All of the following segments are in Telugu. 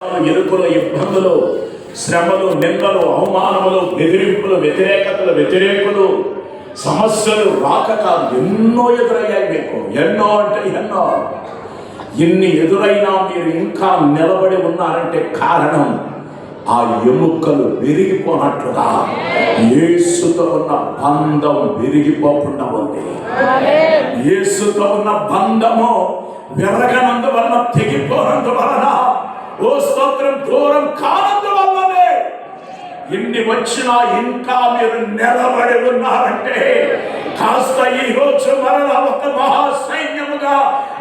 ఎరుకులు, ఇబ్బందులు, శ్రమలు, నిందలు, అవమానములు, బెదిరింపులు, వ్యతిరేకులు, సమస్యలు రాక కాదు, ఎన్నో ఎదురయ్యాయి మీకు. ఎన్నో అంటే ఎన్నో. ఇన్ని ఎదురైనా మీరు ఇంకా నిలబడి ఉన్నారంటే కారణం ఆ ఎముకలు విరిగిపోనట్లుగా యేసుతో ఉన్న బంధం విరిగిపోకుండా ఉంది. యేసుతో ఉన్న బంధము విరగనందువలన, తెగిపోనందువలన, ఓ స్తోత్రం, దూరం కానందువల్లనే ఇన్ని వచ్చినా ఇంకా మీరు నిలబడి ఉన్నారంటే కాస్త ఈ రోజు మరలా ఒక మహాసైన్యముగా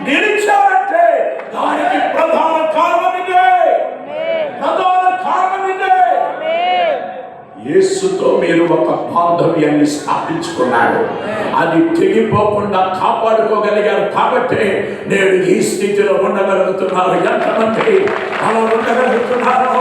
నిలిచారంటే దానికి ప్రధాన కారణం ఇదే. యేసుతో మీరు ఒక బాంధవ్యాన్ని స్థాపించుకున్నారు. అది తెగిపోకుండా కాపాడుకోగలిగారు కాబట్టి నేను ఈ స్థితిలో ఉండగలుగుతున్నారు. ఎంతమంది అలా ఉండగలుగుతున్నారు?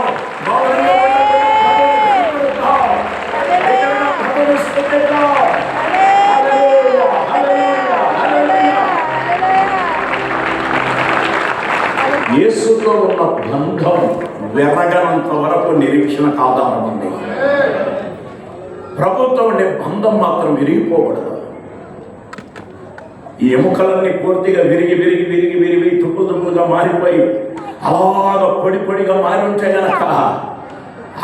యేసుతో ఉన్న బంధం వెరగనంత వరకు నిరీక్షణకు ఆధారం ఉంది. ప్రభుతో ఉండే బంధం మాత్రం విరిగిపోకూడదు. ఈ ఎముకలన్నీ పూర్తిగా విరిగి తుప్పుగా మారిపోయి అలాగ పొడిగా మారి ఉంటే గనక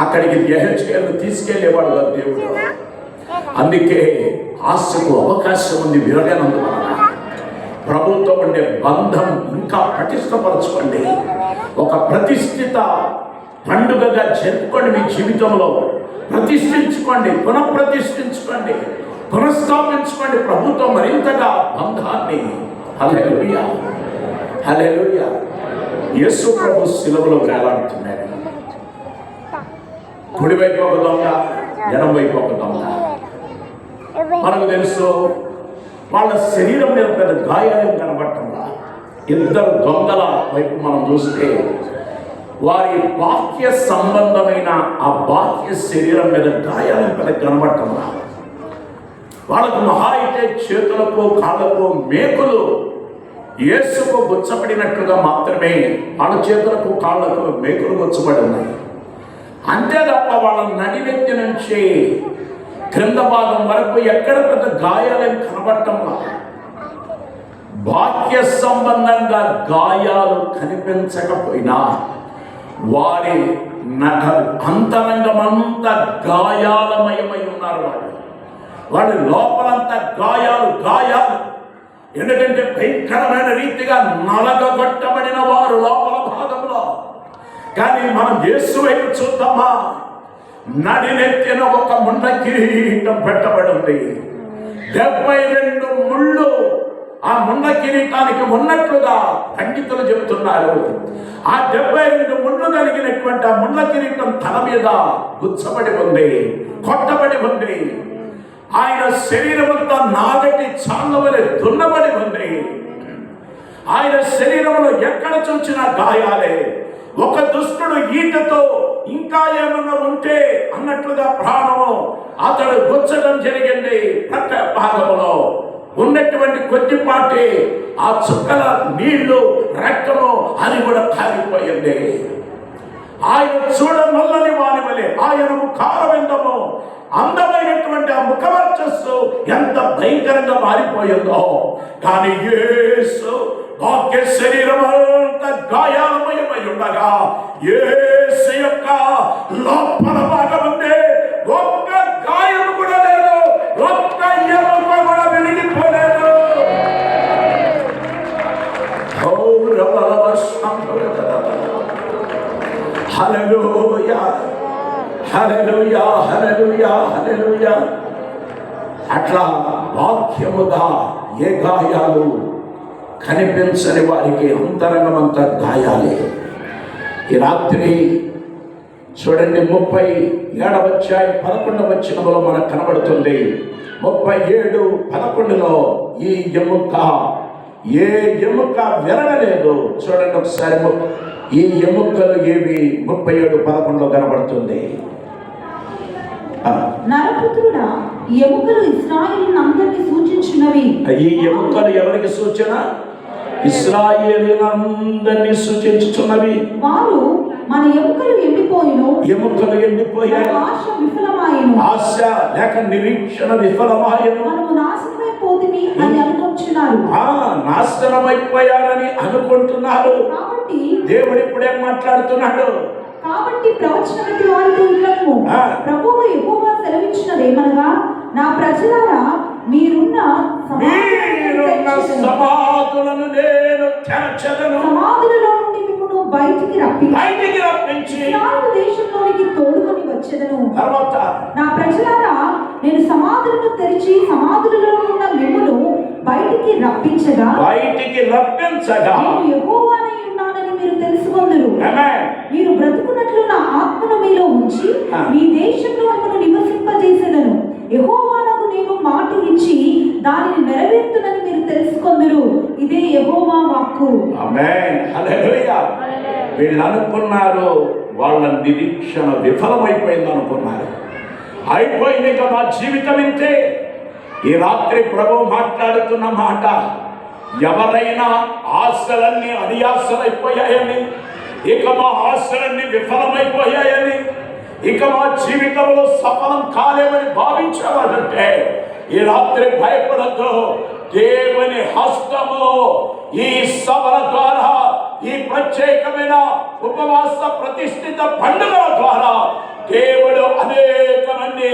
అక్కడికి దేహచేయాలను తీసుకెళ్లేవాడు కాదు దేవుడు. అందుకే ఆశకు అవకాశం ఉంది. విరగనందువలన ప్రభుత్వం ఉండే బంధం ఇంకా పటిష్టపరచుకోండి. ఒక ప్రతిష్ఠిత పండుగగా జరుపుకోండి. మీ జీవితంలో ప్రతిష్ఠించుకోండి, పునఃప్రతిష్ఠించుకోండి, పునఃస్థాపించుకోండి ప్రభుత్వం మరింతగా బంధాన్ని. హల్లెలూయా, హల్లెలూయా. యేసు ప్రభు శిలువలో వేలాడుతున్నాడు. కుడివైపు ఒక దొంగ, ఎడమవైపు ఒక దొంగ. మనకు తెలుసు వాళ్ళ శరీరం మీద పెద్ద గాయాలు కనబడటంలా. ఇద్దరు దొంగల వైపు మనం చూస్తే వారి బాహ్య సంబంధమైన ఆ బాహ్య శరీరం మీద గాయాలు పెద్ద కనబడటంలా. వాళ్ళకు మహా అయితే చేతులకు కాళ్ళకు మేకులు యేసుకు గుచ్చబడినట్లుగా మాత్రమే వాళ్ళ చేతులకు కాళ్ళకు మేకులు గుచ్చబడి ఉన్నాయి. అంతే తప్ప వాళ్ళ నడినెత్తి నుంచి క్రింద భాగం వరకు ఎక్కడ పెద్ద గాయాలేం కనబడటంలా. బాహ్య సంబంధంగా గాయాలు కనిపించకపోయినా వారి అంతరంగమంతా గాయాలమయమై ఉన్నారు. వాడి లోపలంతా గాయాలు. ఎందుకంటే భయంకరమైన రీతిగా నలగగొట్టబడిన వారు లోపల భాగంలో. కానీ మనం యేసు వైపు చూద్దామా? నడినెత్తిన ఒక ముండ కిరీటం పెట్టబడి ఉంది. 72 ముళ్ళు ఆ ముండ కిరీటానికి ఉన్నట్లుగా పండితులు చెబుతున్నారు. ఆ 72 ముళ్ళు కలిగినటువంటి ఆ ముండ కిరీటం తల మీద గుచ్చబడి ఉంది, కొట్టబడి ఉంది. ఆయన శరీరం అంతా నాగటి చాళ్ళ వలె దున్నబడి ఉంది. ఆయన శరీరంలో ఎక్కడ చూసినా గాయాలే. ఒక దుష్టుడు ఈటతో ఇంకా ఏమన్నా ఉంటే అన్నట్లుగా ప్రాణము అతడు గుచ్చడం జరిగింది. ప్రక్క భాగంలో ఉన్నటువంటి కొద్దిపాటి ఆ చుక్కల నీళ్లు, రక్తము అది కూడా కారిపోయింది. ఆయన చూడమల్లని వాని వలె, ఆయన ముఖారవిందము అందమైనటువంటి ఆ ముఖవర్చస్సు ఎంత భయంకరంగా మారిపోయిందో. కానీ యేసు వాక్య శరీరం అంతా గాయాలమయమై ఉండగా యేసు యొక్క లోపల భాగం ఉంది. ఒక్క గాయం కూడా లేదు, ఒక్క ఎముక కూడా విరిగిపోలేదు. హల్లెలూయా, హల్లెలూయా, హల్లెలూయా, హల్లెలూయా. అట్లా వాక్యముగా ఏ గాయాలు కనిపించని వారికి అంతరంగమంతా గాయాలే. ఈ రాత్రి చూడండి, 37వ అధ్యాయం 11వ వచనములో మనకు కనబడుతుంది. 37:11లో ఈ ఎముక ఏ ఎముక విరగలేదు. చూడండి ఒకసారి, ఈ ఎముకలు ఏవి 37:11లో కనబడుతుంది. నరపుత్రుడా, ఎముకలు ఇశ్రాయేలునందరిని సూచించున్నవి. ఈ ఎముకలు ఎవరికి సూచన? ఇశ్రాయేలునందరిని సూచించుచున్నవి. వారు మన ఎముకలు ఎండిపోయిను, ఎముకలు ఎండిపోయాయి, ఆశ విఫలమాయను, ఆశ లేక నిరీక్షణ విఫలమాయను. మనము నాశనమైపోతుంది అని అనుకుంటున్నారు. నాశనమైపోయారని అనుకుంటున్నారు. కాబట్టి దేవుడు ఇప్పుడేం మాట్లాడుతున్నాడు? కాబట్టి ప్రవచనమితి వారితో ఇట్లను ప్రభువు యెహోవా సెలవిచ్చినదేమనగా, నా ప్రజలారా మీరున్న సమాధులను నేను తెరచెదను, సమాధులలో నుండి మిమ్మును బయటికి రప్పించి ఇశ్రాయేలు దేశంలోనికి తోడుకొని వచ్చెదను. తర్వాత నా ప్రజలారా నేను సమాధులను తెరిచి సమాధులలో ఉన్న మిమ్మును బయటికి రప్పించగా నేను యెహోవానై ఉన్నానని మీరు తెలుసుకొందురు. మీరు బ్రతుకున్నట్లు నా ఆత్మను మీలో ఉంచి మీ దేశంలో మిమ్మల్ని నివసింపజేసేదను. యెహోవానకు నేను మాట ఇచ్చి దానిని నెరవేర్తునని మీరు తెలుసుకొందురు. ఇదే యెహోవా వాక్కు. ఆమేన్. హల్లెలూయా. వీళ్ళు అనుకున్నారు వాళ్ళ నిరీక్షణ విఫలమైపోయింది అనుకున్నారు. అయిపోయింది, ఇక మా జీవితం ఇంతే. ఈ రాత్రి ప్రభువు మాట్లాడుతున్న మాట, ఎవరైనా ఆశలన్నీ అడియాసలైపోయాయని, ఇక మా ఆశలన్నీ విఫలమైపోయాయని, ఇక మా జీవితంలో సఫలం కాలేమని భావించేవాడంటే ఈ రాత్రి భయపడద్దు. దేవుని హస్తము ఈ సభల ద్వారా, ఈ ప్రత్యేకమైన ఉపవాస ప్రతిష్ఠిత పండుగల ద్వారా దేవుడు అనేక మంది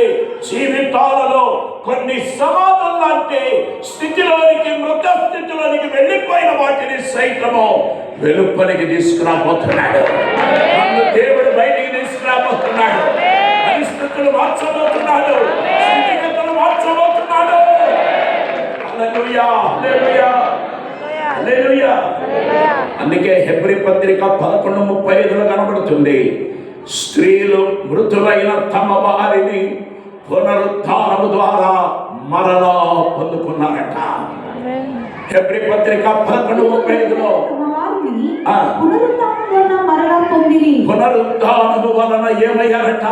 జీవితాలలో కొన్ని సమాధుల లాంటి స్థితిలోనికి, మృత స్థితిలోనికి వెళ్ళిపోయిన వాటిని సైతము వెలుపలికి తీసుకురాబోతున్నాడు. దేవుడు బయటికి తీసుకురాబోతున్నాడు. పరిస్థితులు మార్చబోతున్నాడు, స్థితిగతులు మార్చబోతున్నాడు. హల్లెలూయా, హల్లెలూయా, హల్లెలూయా. అందుకే హెబ్రీ పత్రిక 11:35 కనబడుతుంది, స్త్రీలు మృతులైన తమ వారిని పునరుత్థానము ద్వారా మరలా పొందుకున్నారట. హెబ్రీ పత్రిక 11:35లో పునరుత్థానము వలన ఏమయ్యారట?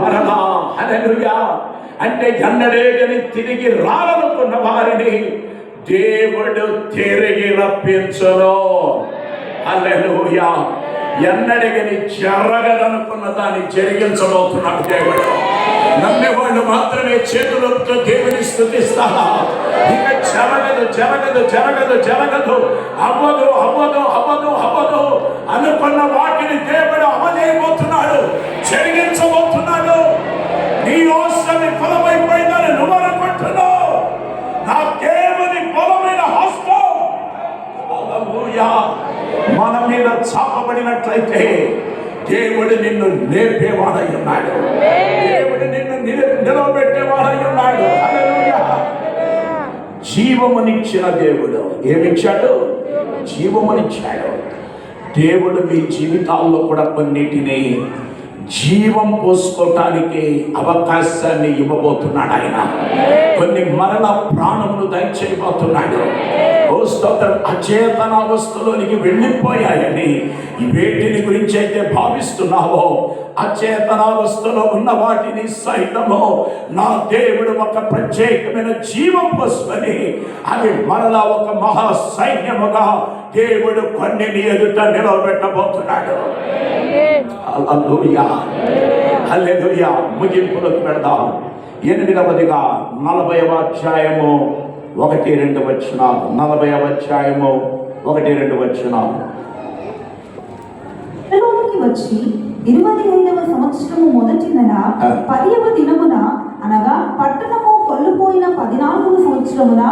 మరలా. హల్లెలూయా. అంటే ఎన్నడేగని తిరిగి రాలనుకున్న వారిని దేవుడు తిరిగి రప్పించును. హల్లెలూయా. ఎన్నడగని జరగదనుకున్న దాన్ని జరిగించబోతున్నాడు దేవుడు. నమ్మేవాళ్ళు మాత్రమే చేతులతో దేవుని స్తుతిస్తారా? ఇక జరగదు జరగదు జరగదు జరగదు, అవ్వదు అవ్వదు అవ్వదు అవ్వదు అనుకున్న వాటిని దేవుడు అమలేయబోతున్నాడు, జరిగించబోతున్నాడు. నీ ఆశ విఫలమైపోయిందని నువ్వు అనుకుంటున్నావు, నా దేవుని బలమైన హస్తం మన మీద చాపబడినట్లయితే దేవుడు నిన్ను లేపేవాడై ఉన్నాడు, దేవుడు నిన్ను నిలబెట్టేవాడై ఉన్నాడు. హల్లెలూయా. జీవమునిచ్చిన దేవుడు ఏమిచ్చాడు? జీవమునిచ్చాడు. దేవుడు మీ జీవితాల్లో కూడా కొన్నిటిని జీవం పోసుకోవటానికి అవకాశాన్ని ఇవ్వబోతున్నాడు. ఆయన కొన్ని మరణ ప్రాణములు దయచేయబోతున్నాడు. ఓ స్తోత్రం. అచేతనావస్థలోనికి వెళ్ళిపోయాయని వేటిని గురించి అయితే భావిస్తున్నావో, అచేతనావస్థలో ఉన్న వాటిని సైతము నా దేవుడు ఒక ప్రత్యేకమైన జీవం పోసుకొని అవి మరలా ఒక మహా సైన్యముగా దేవుడు కొన్నిని ఎదుట నిలబెట్టబోతున్నాడు. హల్లెలూయా, హల్లెలూయా. ముగింపులకు పెడదాం. 8వదిగా 40వ అధ్యాయము 1-2 వచనాలు. 40వ అధ్యాయము 1-2 వచనాలు. వచ్చి 25వ సంవత్సరము మొదటి నెల 10వ దినమున, అనగా పట్టణము కొల్లుపోయిన 14వ సంవత్సరమున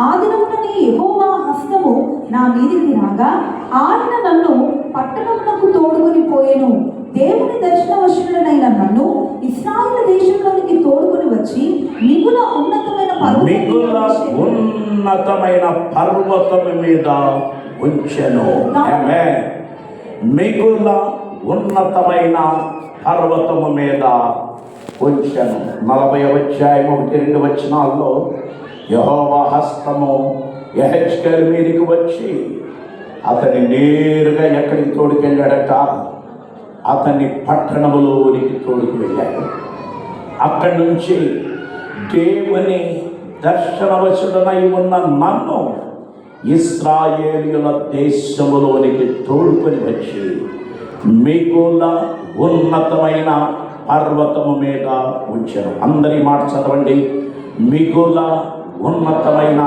ఆ దినముననే యెహోవా హస్తము నా మీదికి రాగా ఆయన నన్ను పట్టణమునకు తోడుకొని పోయెను. దేవుని దర్శనవశుడనైన నన్ను ఇశ్రాయేలు దేశంలోనికి తోడుకొని వచ్చి మిగుల ఉన్నతమైన పర్వతము మీద ఉంచెను. మిగుల ఉన్నతమైన పర్వతము మీద ఉంచెను. 40వ అధ్యాయం 1-2 వచనాల్లో యెహోవా హస్తము యెహెజ్కేలు మీదికి వచ్చి అతన్ని నేరుగా ఎక్కడికి తోడుకెళ్ళాడట? అతన్ని పట్టణములోనికి తోడుకు వెళ్ళాడు. అక్కడి నుంచి దేవుని దర్శనవశుడనై ఉన్న నన్ను ఇశ్రాయేలీయుల దేశములోనికి తోడుకొని వచ్చి మిగుల ఉన్నతమైన పర్వతము మీద ఉంచెను. అందరి మాట చదవండి. మిగుల ఉన్నతమైన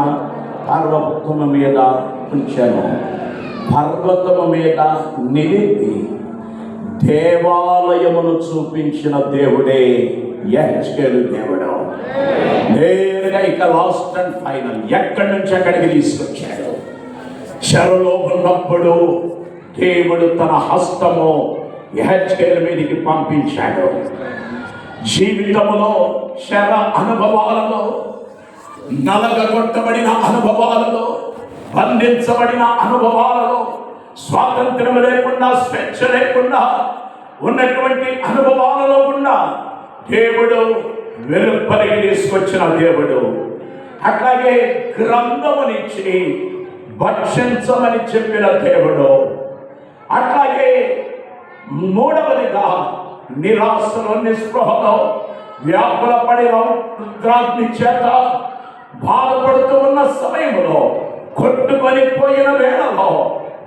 పర్వతము మీద ఉంచెను. పర్వతము మీద నిలిపి దేవాలయమును చూపించిన దేవుడే యెహెజ్కేలు దేవుడు. నేరుగా ఇక లాస్ట్ అండ్ ఫైనల్ ఎక్కడి నుంచి అక్కడికి తీసుకొచ్చాడు. చెరలో ఉన్నప్పుడు దేవుడు తన హస్తము యెహెజ్కేలు మీదకి పంపించాడు. జీవితంలో చెర అనుభవాలలో, నలగగొట్టబడిన అనుభవాలలో, బంధించబడిన అనుభవాలలో, స్వాతంత్రం లేకుండా, స్వేచ్ఛ లేకుండా ఉన్నటువంటి అనుభవాలలో కూడా దేవుడు వెలుపలికి తీసుకొచ్చిన దేవుడు. అట్లాగే గ్రంథమునిచ్చి భక్షించమని చెప్పిన దేవుడు. అట్లాగే మూడవదిగా నిరాశలో, నిస్పృహలో, వ్యాకుల పడిన రుద్రాగ్ని చేత బాధపడుతూ ఉన్న సమయంలో, కొట్టుకొని పోయిన వేళలో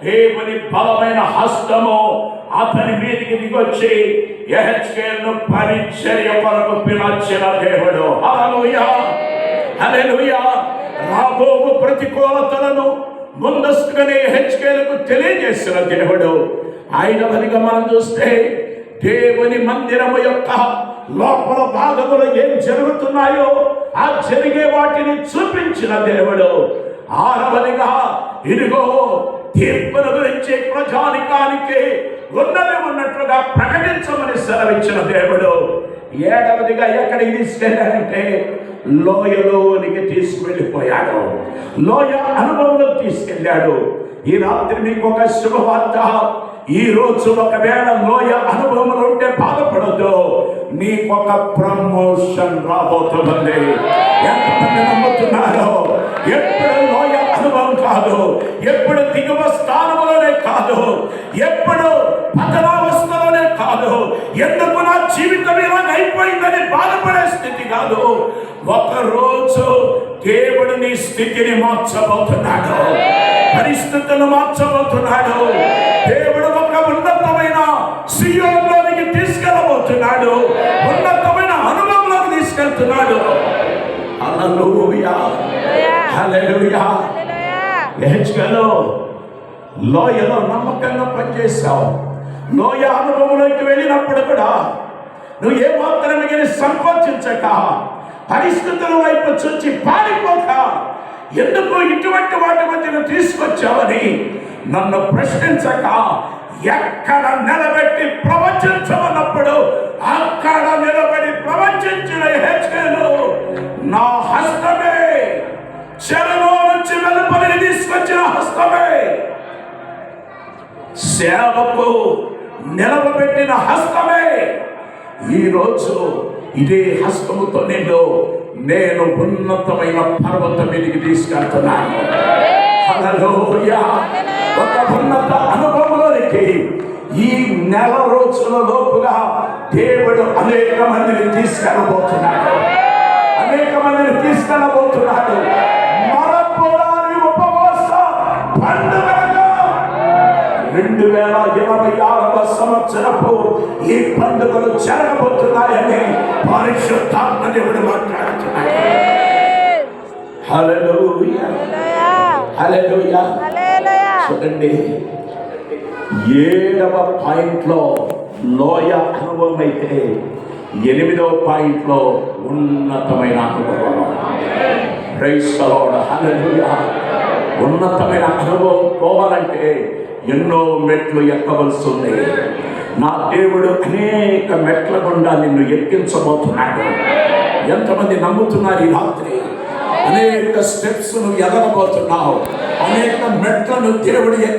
దేవుని బలమైన హస్తము అతని మీదికి దిగొచ్చి యెహెజ్కేలును పరిచర్య కొరకు పిలిచిన దేవుడు. హల్లెలూయా, హల్లెలూయా. రాబోవు ప్రతికూలతలను ముందస్తుగానే యెహెజ్కేలుకు తెలియజేసిన దేవుడు. ఐదవదిగా మనం చూస్తే దేవుని మందిరము యొక్క లోపల భాగములో ఏం జరుగుతున్నాయో ఆ జరిగే వాటిని చూపించిన దేవుడు. ఆరవదిగా ఇదిగో తీర్పుల గురించి ప్రజానికానికి ఉన్నట్లుగా ప్రకటించమని సెలవిచ్చిన దేవుడు. ఏడవదిగా ఎక్కడికి తీసుకెళ్ళాడంటే లోయలోనికి తీసుకువెళ్ళిపోయాడు. లోయ అనుభవంలో తీసుకెళ్ళాడు. ఈ రాత్రి మీకు ఒక శుభవార్త. ఈ రోజు ఒకవేళ లోయ అనుభవంలో ఉంటే బాధపడద్దు, నీకొక ప్రమోషన్ రాబోతుంది. ఎంతమంది నమ్ముతున్నారో? ఎప్పుడు లోయ అనుభవం కాదు, ఎప్పుడు దిగువ స్థానంలోనే కాదు, ఎప్పుడు పతనావస్థలోనే కాదు, ఎందుకు నా జీవితం ఇలా అయిపోయిందని బాధపడే స్థితి కాదు. ఒకరోజు దేవుడు నీ స్థితిని మార్చబోతున్నాడు, పరిస్థితులను మార్చబోతున్నాడు. దేవుడు ఒక ఉన్నతమైన సియోనులోనికి తీసుకెళ్ళబోతున్నాడు, ఉన్నతమైన అనుభవంలోకి తీసుకెళ్తున్నాడు. హల్లెలూయా, హల్లెలూయా. యెహెజ్కేలు లోయలో నమ్మకంగా పనిచేశావు. లోయ అనుభవంలోకి వెళ్ళినప్పుడు కూడా నువ్వు ఏ మాత్రమే సంకోచించక, పరిస్థితుల వైపు చూచి పారిపోక, ఎందుకు ఇటువంటి వాటి మధ్యను తీసుకొచ్చావని నన్ను ప్రశ్నించక, ఎక్కడ నిలబెట్టి ప్రవచించమన్నప్పుడు అక్కడ నిలబడి ప్రవచించిన యెహెజ్కేలు, నా హస్తమే, చెరలో నుంచి వెలుపలికి తీసుకొచ్చిన హస్తమే, సేవకు నిలబెట్టిన హస్తమే, ఈరోజు ఇదే హస్తముతో నేను ఉన్నతమైన పర్వతం మీదకి తీసుకెళ్తున్నాను. హల్లెలూయా. ఒక ఉన్నత అనుభవంలోనికి ఈ నెల రోజుల లోపుగా దేవుడు అనేక మందిని తీసుకెళ్ళబోతున్నాడు, అనేక మందిని తీసుకెళ్ళబోతున్నాడు. మరపురాని ఉపవాస పండుగగా 2026వ సంవత్సరపు ఈ పండుగలు జరగబోతున్నాయని పరిశుద్ధాత్మ దేవుడు మాట్లాడుతున్నాడు. హల్లెలూయా, హల్లెలూయా. చూడండి, 7వ పాయింట్లో లోయ అనుభవం అయితే 8వ పాయింట్లో ఉన్నతమైన అనుభవం. ప్రైజ్ ది లార్డ్, హల్లెలూయా. ఉన్నతమైన అనుభవం పోవాలంటే ఎన్నో మెట్లు ఎక్కవలసి ఉంది. నా దేవుడు అనేక మెట్ల గుండా నిన్ను ఎక్కించబోతున్నాడు. ఎంతమంది నమ్ముతున్నారు ఈ రాత్రి? అనేక స్టెప్స్ నువ్వు ఎదగబోతున్నావు, అనేక మెట్లను దేవుడు